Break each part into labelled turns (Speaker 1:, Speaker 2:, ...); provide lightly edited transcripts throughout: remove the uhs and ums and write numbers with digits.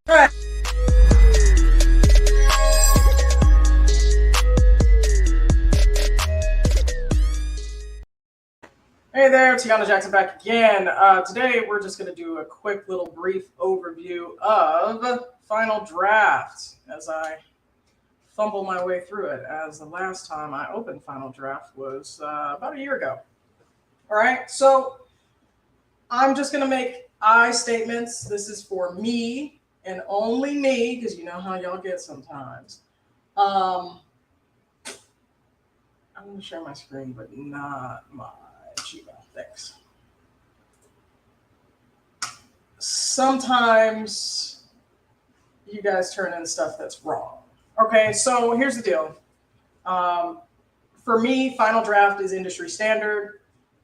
Speaker 1: All right. Hey there, Tiana Jackson back again. Today we're just going to do a quick little brief overview of Final Draft as I fumble my way through it, as the last time I opened Final Draft was about a year ago. All right, so I'm just going to make I statements. This is for me and only me, because you know how y'all get sometimes. I'm going to share my screen, but not my Gmail. Thanks. Sometimes you guys turn in stuff that's wrong. Okay, so here's the deal. For me, Final Draft is industry standard.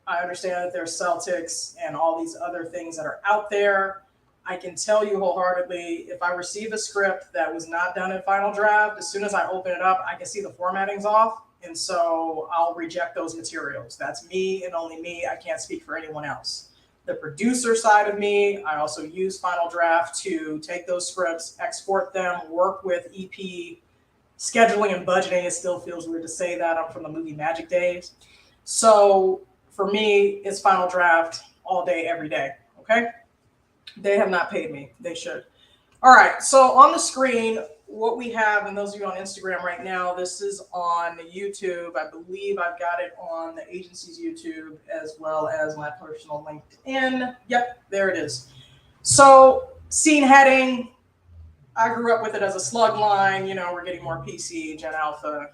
Speaker 1: I understand that there's Celtics and all these other things that are out there. I can tell you wholeheartedly, if I receive a script that was not done in Final Draft, as soon as I open it up, I can see the formatting's off. And so I'll reject those materials. That's me and only me. I can't speak for anyone else. The producer side of me, I also use Final Draft to take those scripts, export them, work with EP scheduling and budgeting. It still feels weird to say that. I'm from the movie Magic days. So for me, it's Final Draft all day, every day. Okay. They have not paid me. They should. All right. So on the screen, what we have, and those of you on Instagram right now, this is on YouTube. I believe I've got it on the agency's YouTube as well as my personal LinkedIn. Yep, there it is. So scene heading, I grew up with it as a slug line. You know, we're getting more PC, Gen Alpha.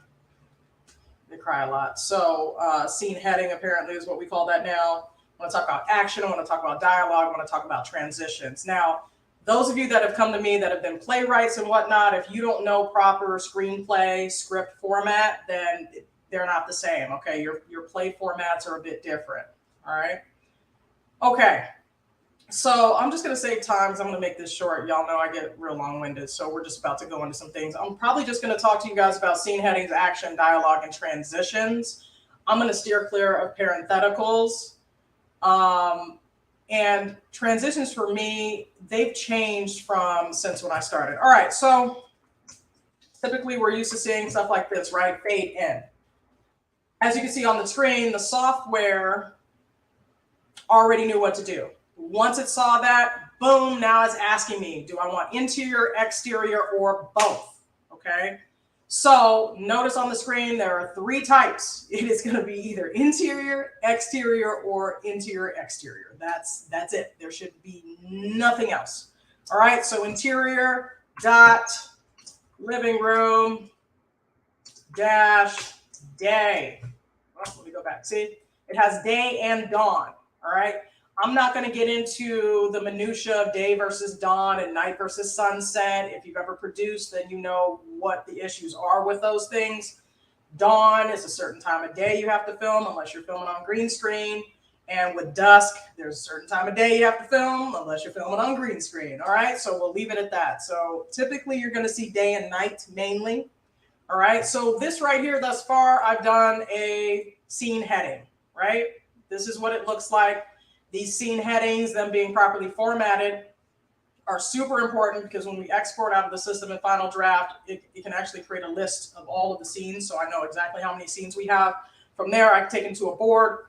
Speaker 1: They cry a lot. So scene heading apparently is what we call that now. I want to talk about action. I want to talk about dialogue. I want to talk about transitions. Now, those of you that have come to me that have been playwrights and whatnot, if you don't know proper screenplay script format, then they're not the same. Okay, your play formats are a bit different. All right. Okay. So I'm just going to save time because I'm going to make this short. Y'all know I get real long-winded, so we're just about to go into some things. I'm probably just going to talk to you guys about scene headings, action, dialogue, and transitions. I'm going to steer clear of parentheticals. And transitions for me, they've changed from since when I started. All right, so typically we're used to seeing stuff like this, right? Fade in. As you can see on the screen, the software already knew what to do. Once it saw that, boom, now it's asking me, do I want interior, exterior, or both? Okay. So notice on the screen, there are three types. It is going to be either interior, exterior, or interior, exterior. That's it. There should be nothing else. All right. So interior dot living room dash day. Oh, let me go back. See, it has day and dawn. All right. I'm not going to get into the minutia of day versus dawn and night versus sunset. If you've ever produced, then you know what the issues are with those things. Dawn is a certain time of day you have to film unless you're filming on green screen. And with dusk, there's a certain time of day you have to film unless you're filming on green screen. All right, so we'll leave it at that. So typically you're going to see day and night mainly. All right, so this right here thus far, I've done a scene heading, right? This is what it looks like. These scene headings, them being properly formatted, are super important because when we export out of the system in Final Draft, it can actually create a list of all of the scenes, so I know exactly how many scenes we have. From there, I can take into a board,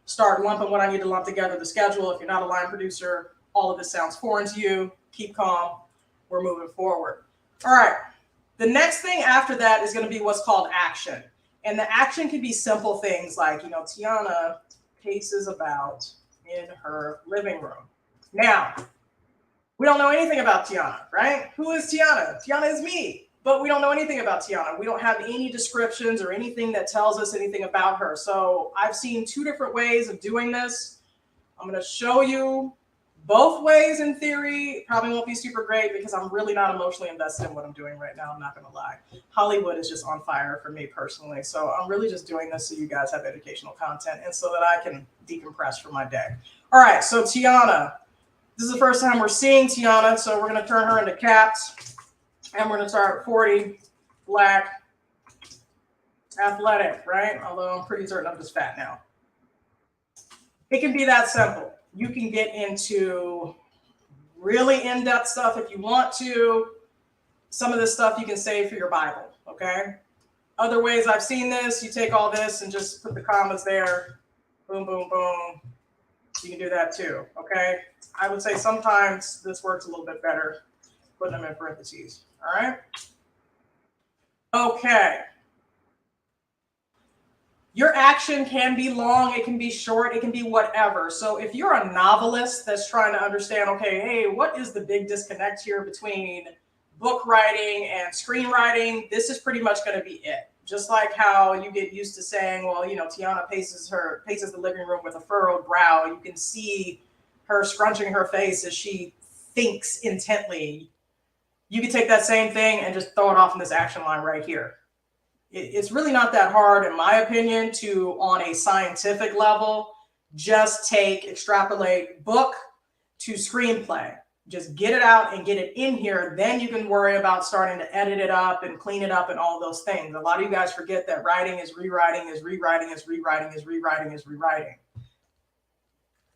Speaker 1: start lumping what I need to lump together, the schedule. If you're not a line producer, all of this sounds foreign to you. Keep calm. We're moving forward. All right. The next thing after that is going to be what's called action. And the action can be simple things like, you know, Tiana paces about in her living room. Now, we don't know anything about Tiana, right? Who is Tiana? Tiana is me, but we don't know anything about Tiana. We don't have any descriptions or anything that tells us anything about her. So I've seen two different ways of doing this. I'm going to show you both ways in theory. Probably won't be super great because I'm really not emotionally invested in what I'm doing right now. I'm not going to lie. Hollywood is just on fire for me personally. So I'm really just doing this so you guys have educational content and so that I can decompress for my day. All right, so Tiana. This is the first time we're seeing Tiana, so we're going to turn her into caps. And we're going to start 40, black, athletic, right? Although I'm pretty certain I'm just fat now. It can be that simple. You can get into Really in-depth stuff if you want to. Some of this stuff you can save for your Bible, okay? Other ways I've seen this, you take all this and just put the commas there. Boom, boom, boom. You can do that too, okay? I would say sometimes this works a little bit better, putting them in parentheses, all right? Okay. Your action can be long, it can be short, it can be whatever. So if you're a novelist that's trying to understand, okay, hey, what is the big disconnect here between book writing and screenwriting? This is pretty much going to be it. Just like how you get used to saying, well, you know, Tiana paces the living room with a furrowed brow. You can see her scrunching her face as she thinks intently. You can take that same thing and just throw it off in this action line right here. It's really not that hard, in my opinion, to, on a scientific level, just extrapolate book to screenplay. Just get it out and get it in here. Then you can worry about starting to edit it up and clean it up and all those things. A lot of you guys forget that writing is rewriting, is rewriting, is rewriting, is rewriting, is rewriting.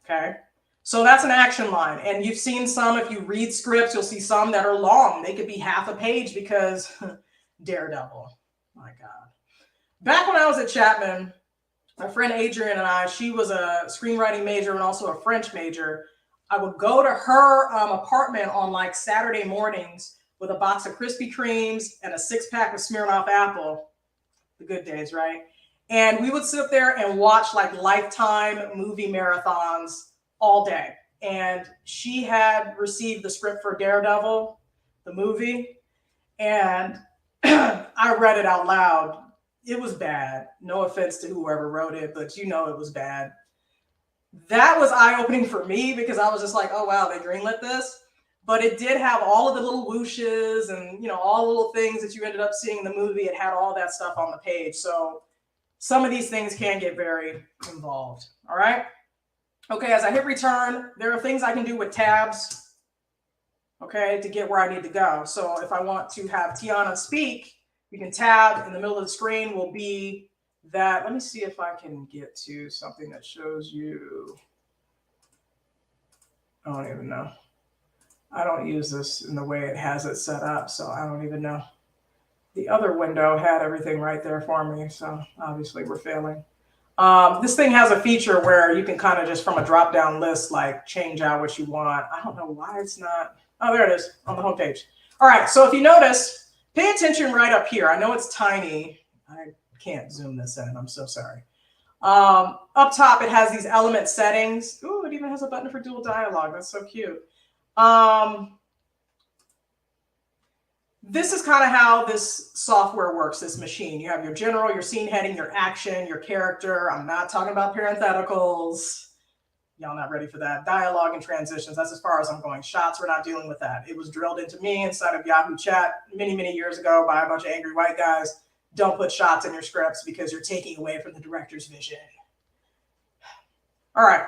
Speaker 1: Okay? So that's an action line. And you've seen some, if you read scripts, you'll see some that are long. They could be half a page because Daredevil. My God. Back when I was at Chapman, my friend Adrienne and I, she was a screenwriting major and also a French major. I would go to her apartment on like Saturday mornings with a box of Krispy Kremes and a 6-pack of Smirnoff Apple. The good days, right? And we would sit there and watch like Lifetime movie marathons all day. And she had received the script for Daredevil, the movie, and I read it out loud. It was bad. No offense to whoever wrote it, but you know it was bad. That was eye-opening for me because I was just like, oh, wow, they greenlit this. But it did have all of the little whooshes and, you know, all the little things that you ended up seeing in the movie. It had all that stuff on the page. So some of these things can get very involved. All right. Okay, as I hit return, there are things I can do with tabs, okay, to get where I need to go. So if I want to have Tiana speak, you can tab. In the middle of the screen will be that. Let me see if I can get to something that shows you. I don't even know. I don't use this in the way it has it set up, so I don't even know. The other window had everything right there for me, so obviously we're failing. This thing has a feature where you can kind of just from a drop-down list, like change out what you want. I don't know why it's not. Oh, there it is on the homepage. All right, so if you notice, pay attention right up here. I know it's tiny. I can't zoom this in. I'm so sorry. Up top, it has these element settings. Ooh, it even has a button for dual dialogue. That's so cute. This is kind of how this software works, this machine. You have your general, your scene heading, your action, your character. I'm not talking about parentheticals. Y'all not ready for that. Dialogue and transitions. That's as far as I'm going. Shots, we're not dealing with that. It was drilled into me inside of Yahoo Chat many, many years ago by a bunch of angry white guys. Don't put shots in your scripts because you're taking away from the director's vision. All right.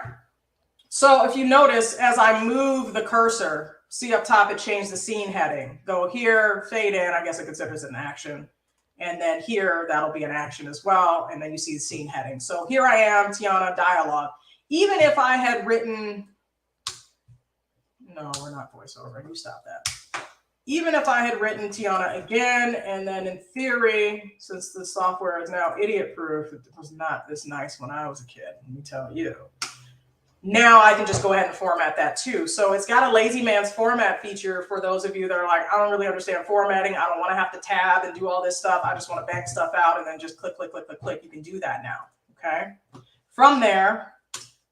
Speaker 1: So if you notice, as I move the cursor, see up top, it changed the scene heading. Go here, fade in, I guess it considers it an action. And then here, that'll be an action as well. And then you see the scene heading. So here I am, Tiana, dialogue. Even if I had written, no, we're not voiceover, you stop that. Even if I had written Tiana again, and then in theory, since the software is now idiot-proof, it was not this nice when I was a kid, let me tell you. Now I can just go ahead and format that too. So it's got a lazy man's format feature for those of you that are like, I don't really understand formatting. I don't want to have to tab and do all this stuff. I just want to bang stuff out and then just click, click, click, click, click. You can do that now, okay? From there,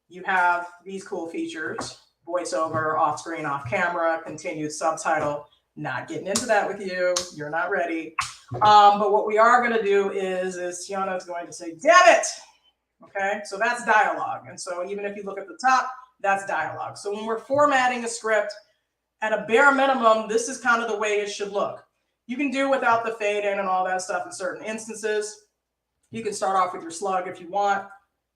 Speaker 1: you have these cool features: voiceover, off screen, off camera, continued subtitle. Not getting into that with you. You're not ready. But what we are going to do is Tiana is going to say, damn it. Okay, so that's dialogue. And so even if you look at the top, that's dialogue. So when we're formatting a script, at a bare minimum, this is kind of the way it should look. You can do without the fade in and all that stuff in certain instances. You can start off with your slug if you want.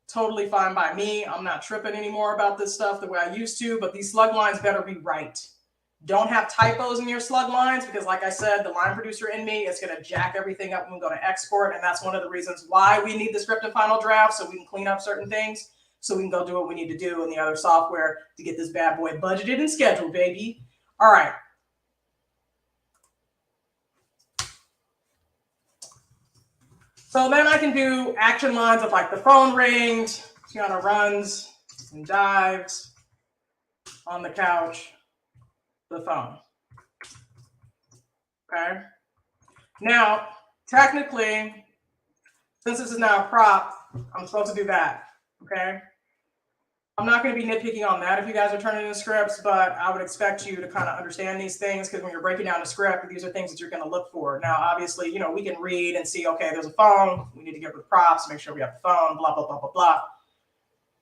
Speaker 1: Totally fine by me. I'm not tripping anymore about this stuff the way I used to, but these slug lines better be right. Don't have typos in your slug lines because, like I said, the line producer in me is going to jack everything up when we go to export. And that's one of the reasons why we need the script in Final Draft, so we can clean up certain things. so we can go do what we need to do in the other software to get this bad boy budgeted and scheduled, baby. All right. So then I can do action lines of like the phone rings, Tiana runs and dives on the couch, the phone. Okay. Now, technically, since this is now a prop, I'm supposed to do that. Okay. I'm not going to be nitpicking on that if you guys are turning in scripts, but I would expect you to kind of understand these things, because when you're breaking down a script, these are things that you're going to look for. Now, obviously, you know, we can read and see, okay, there's a phone. We need to get with props, make sure we have the phone, blah, blah, blah, blah, blah.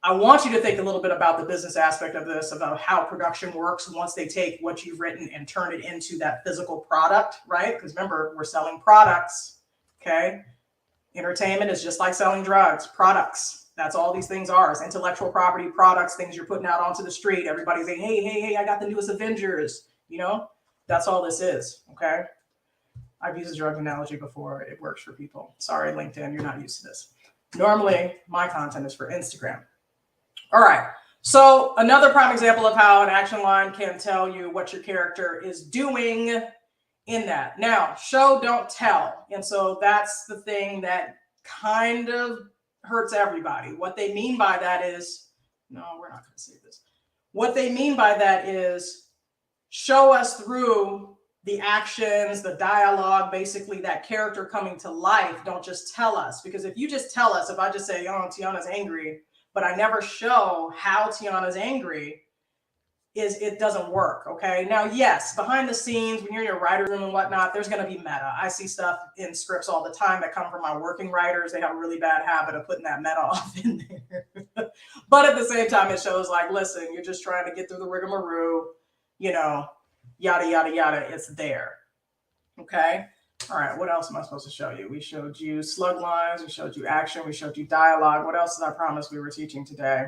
Speaker 1: I want you to think a little bit about the business aspect of this, about how production works once they take what you've written and turn it into that physical product, right? Because remember, we're selling products, okay? Entertainment is just like selling drugs, products. That's all these things are. It's intellectual property, products, things you're putting out onto the street. Everybody's saying, hey, I got the newest Avengers. You know, that's all this is, okay? I've used a drug analogy before. It works for people. Sorry, LinkedIn, you're not used to this. Normally, my content is for Instagram. All right. So another prime example of how an action line can tell you what your character is doing in that. Now, show, don't tell. And so that's the thing that kind of hurts everybody. What they mean by that is, no, we're not going to say this. What they mean by that is show us through the actions, the dialogue, basically that character coming to life. Don't just tell us. Because if you just tell us, if I just say, oh, Tiana's angry, but I never show how Tiana's angry, it doesn't work, okay? Now, yes, behind the scenes, when you're in your writer room and whatnot, there's going to be meta. I see stuff in scripts all the time that come from my working writers. They have a really bad habit of putting that meta off in there. But at the same time, it shows like, listen, you're just trying to get through the rigmarole, you know, yada, yada, yada. It's there, okay? All right, what else am I supposed to show you? We showed you slug lines. We showed you action. We showed you dialogue. What else did I promise we were teaching today?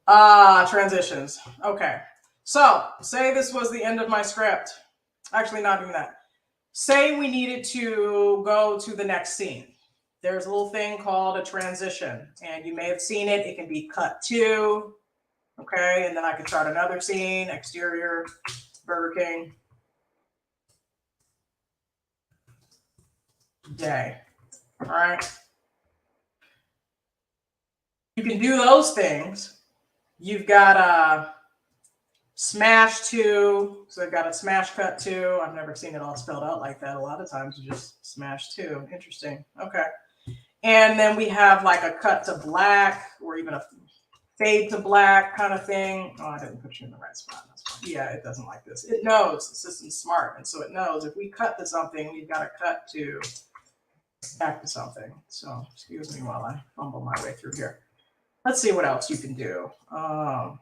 Speaker 1: Transitions. Okay. So say this was the end of my script. Actually, not even that. Say we needed to go to the next scene. There's a little thing called a transition, and you may have seen it. It can be cut to, okay? And then I could start another scene, exterior, Burger King. Day. All right. You can do those things. You've got smash to, so I've got a smash cut to. I've never seen it all spelled out like that. A lot of times you just smash to. Interesting. Okay. And then we have like a cut to black, or even a fade to black kind of thing. Oh, I didn't put you in the right spot. That's fine. Yeah, it doesn't like this. It knows the system's smart. And so it knows if we cut to something, we've got to cut to back to something. So excuse me while I fumble my way through here. Let's see what else you can do. I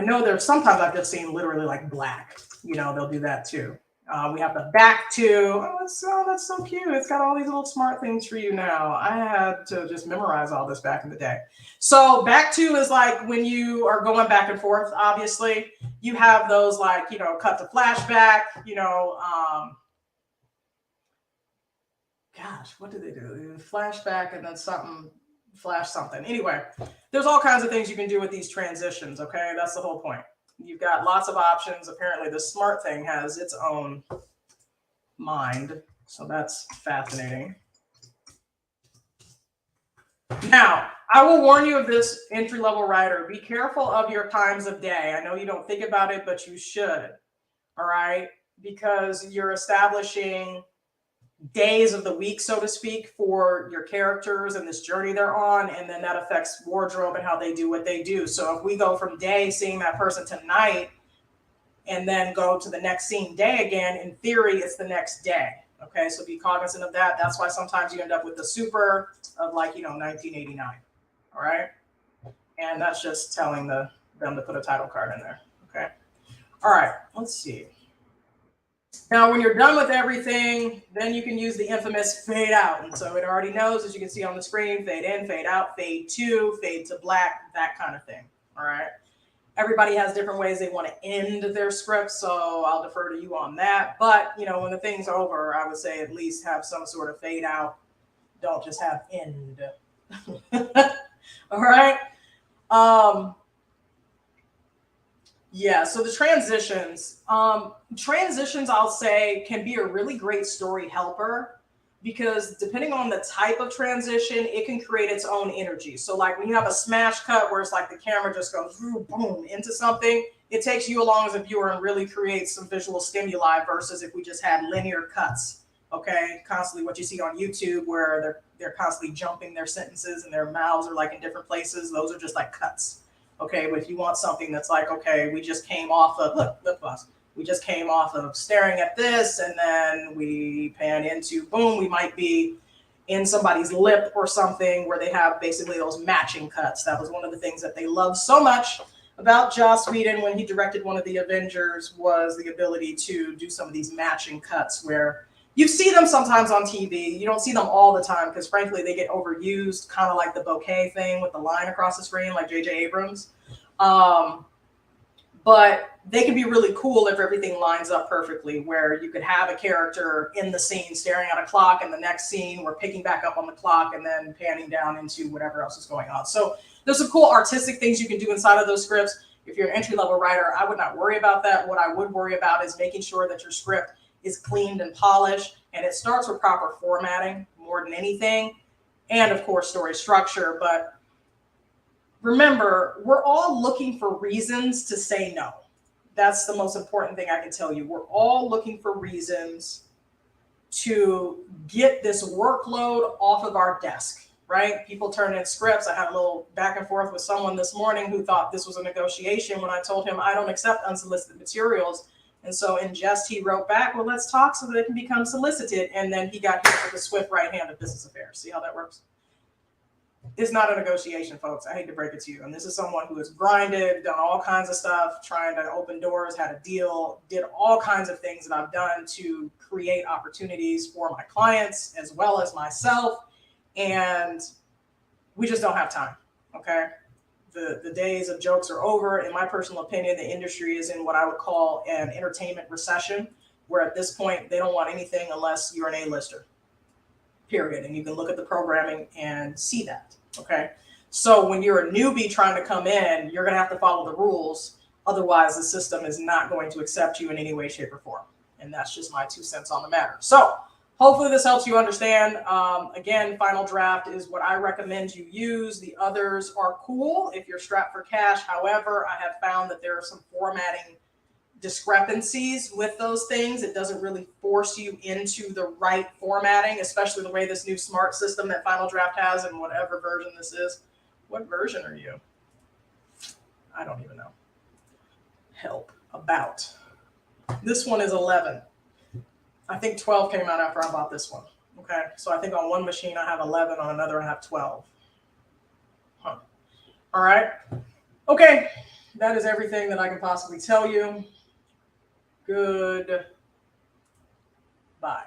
Speaker 1: know there's sometimes I've just seen literally like black. You know, they'll do that too. We have the back to. Oh, that's so cute. It's got all these little smart things for you now. I had to just memorize all this back in the day. So back to is like when you are going back and forth, obviously. You have those like, you know, cut to flashback, you know. Gosh, what did they do? Flashback and then something. Flash something. Anyway, there's all kinds of things you can do with these transitions, okay? That's the whole point. You've got lots of options. Apparently, the smart thing has its own mind, so that's fascinating. Now, I will warn you of this, entry-level writer. Be careful of your times of day. I know you don't think about it, but you should, all right? Because you're establishing days of the week, so to speak, for your characters and this journey they're on, and then that affects wardrobe and how they do what they do. So if we go from day seeing that person to night and then go to the next scene day again, in theory it's the next day. Okay, so be cognizant of that. That's why sometimes you end up with the super of like, you know, 1989. All right, and that's just telling them to put a title card in there. Okay, all right, let's see. Now, when you're done with everything, then you can use the infamous fade out. And so it already knows, as you can see on the screen, fade in, fade out, fade to black, that kind of thing. All right. Everybody has different ways they want to end their script, so I'll defer to you on that. But, you know, when the thing's over, I would say at least have some sort of fade out. Don't just have end. All right. Yeah, so the transitions, I'll say can be a really great story helper because depending on the type of transition, it can create its own energy. So like when you have a smash cut where it's like the camera just goes boom into something, it takes you along as a viewer and really creates some visual stimuli versus if we just had linear cuts. Okay, constantly what you see on YouTube where they're constantly jumping their sentences and their mouths are like in different places. Those are just like cuts. Okay, but if you want something that's like, okay, we just came off of look us. We just came off of staring at this, and then we pan into boom. We might be in somebody's lip or something where they have basically those matching cuts. That was one of the things that they loved so much about Joss Whedon when he directed one of the Avengers was the ability to do some of these matching cuts where you see them sometimes on TV. You don't see them all the time because, frankly, they get overused, kind of like the bouquet thing with the line across the screen, like J.J. Abrams. But they can be really cool if everything lines up perfectly, where you could have a character in the scene staring at a clock, and the next scene we're picking back up on the clock and then panning down into whatever else is going on. So there's some cool artistic things you can do inside of those scripts. If you're an entry-level writer, I would not worry about that. What I would worry about is making sure that your script is cleaned and polished, and it starts with proper formatting more than anything, and of course story structure. But remember, we're all looking for reasons to say no. That's the most important thing I can tell you. We're all looking for reasons to get this workload off of our desk, right? People turn in scripts. I had a little back and forth with someone this morning who thought this was a negotiation when I told him I don't accept unsolicited materials. And so in jest, he wrote back, well, let's talk so that it can become solicited. And then he got hit with a swift right hand of business affairs. See how that works? It's not a negotiation, folks. I hate to break it to you. And this is someone who has grinded, done all kinds of stuff, trying to open doors, had a deal, did all kinds of things that I've done to create opportunities for my clients as well as myself. And we just don't have time, okay? The days of jokes are over. In my personal opinion, the industry is in what I would call an entertainment recession, where at this point, they don't want anything unless you're an A-lister, period. And you can look at the programming and see that, okay? So when you're a newbie trying to come in, you're gonna have to follow the rules. Otherwise, the system is not going to accept you in any way, shape, or form. And that's just my 2 cents on the matter. So hopefully this helps you understand. Again, Final Draft is what I recommend you use. The others are cool if you're strapped for cash. However, I have found that there are some formatting discrepancies with those things. It doesn't really force you into the right formatting, especially the way this new smart system that Final Draft has and whatever version this is. What version are you? I don't even know. Help about. This one is 11. I think 12 came out after I bought this one. Okay, so I think on one machine I have 11, on another I have 12. Huh. All right. Okay, that is everything that I can possibly tell you. Good. Bye.